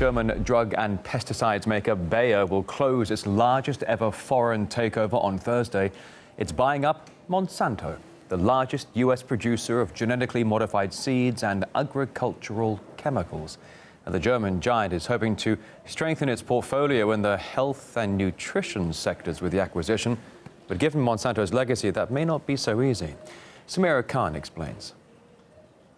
German drug and pesticides maker Bayer will close its largest ever foreign takeover on Thursday. It's buying up Monsanto, the largest U.S. producer of genetically modified seeds and agricultural chemicals. And the German giant is hoping to strengthen its portfolio in the health and nutrition sectors with the acquisition. But given Monsanto's legacy, that may not be so easy. Samira Khan explains.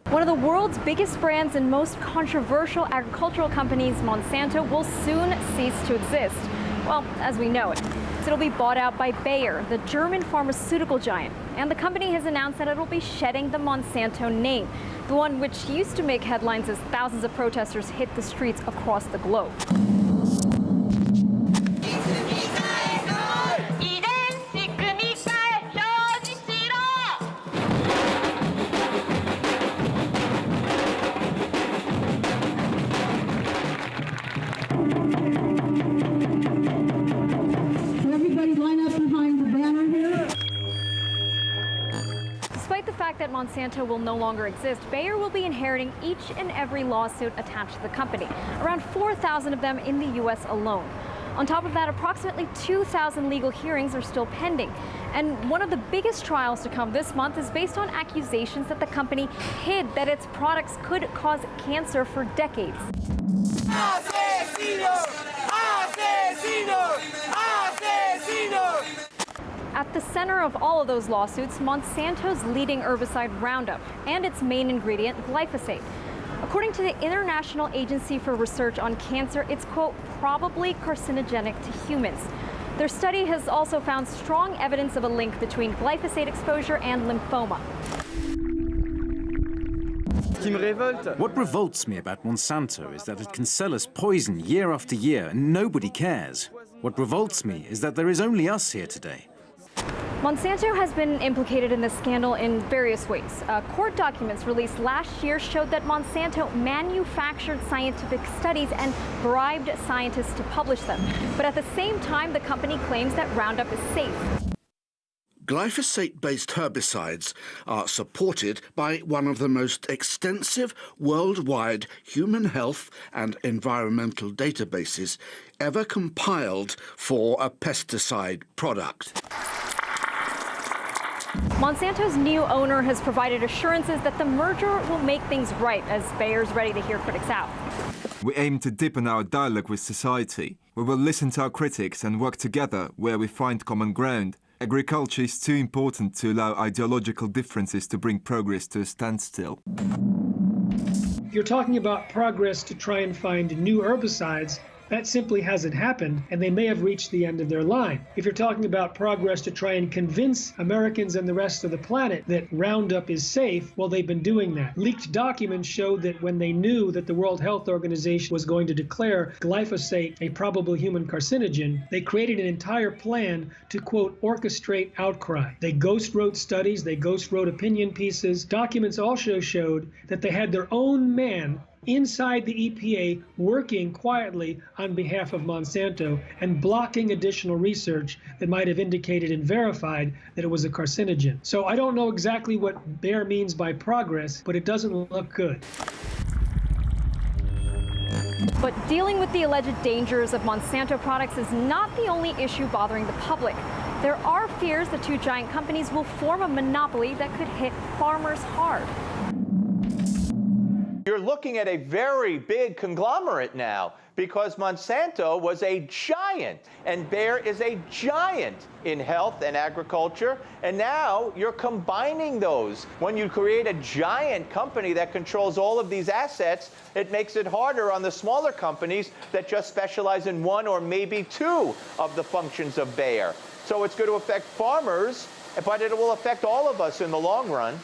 One of the world's biggest brands and most controversial agricultural companies, Monsanto, will soon cease to exist. Well, as we know it. It'll be bought out by Bayer, the German pharmaceutical giant. And the company has announced that it'll be shedding the Monsanto name, the one which used to make headlines as thousands of protesters hit the streets across the globe. Despite the fact that Monsanto will no longer exist, Bayer will be inheriting each and every lawsuit attached to the company, around 4,000 of them in the U.S. alone. On top of that, approximately 2,000 legal hearings are still pending. And one of the biggest trials to come this month is based on accusations that the company hid that its products could cause cancer for decades. Asesino! Asesino! Asesino! At the center of all of those lawsuits, Monsanto's leading herbicide Roundup and its main ingredient, glyphosate. According to the International Agency for Research on Cancer, it's, quote, probably carcinogenic to humans. Their study has also found strong evidence of a link between glyphosate exposure and lymphoma. What revolts me about Monsanto is that it can sell us poison year after year and nobody cares. What revolts me is that there is only us here today. Monsanto has been implicated in this scandal in various ways. Court documents released last year showed that Monsanto manufactured scientific studies and bribed scientists to publish them. But at the same time, the company claims that Roundup is safe. Glyphosate-based herbicides are supported by one of the most extensive worldwide human health and environmental databases ever compiled for a pesticide product. Monsanto's new owner has provided assurances that the merger will make things right as Bayer's ready to hear critics out. We aim to deepen our dialogue with society. We will listen to our critics and work together where we find common ground. Agriculture is too important to allow ideological differences to bring progress to a standstill. You're talking about progress to try and find new herbicides. That simply hasn't happened, and they may have reached the end of their line. If you're talking about progress to try and convince Americans and the rest of the planet that Roundup is safe, well, they've been doing that. Leaked documents showed that when they knew that the World Health Organization was going to declare glyphosate a probable human carcinogen, they created an entire plan to, quote, orchestrate outcry. They ghost wrote studies, they ghost wrote opinion pieces. Documents also showed that they had their own man inside the EPA working quietly on behalf of Monsanto and blocking additional research that might have indicated and verified that it was a carcinogen. So I don't know exactly what Bayer means by progress, but it doesn't look good. But dealing with the alleged dangers of Monsanto products is not the only issue bothering the public. There are fears the two giant companies will form a monopoly that could hit farmers hard. You're looking at a very big conglomerate now because Monsanto was a giant and Bayer is a giant in health and agriculture. And now you're combining those. When you create a giant company that controls all of these assets, it makes it harder on the smaller companies that just specialize in one or maybe two of the functions of Bayer. So it's going to affect farmers, but it will affect all of us in the long run.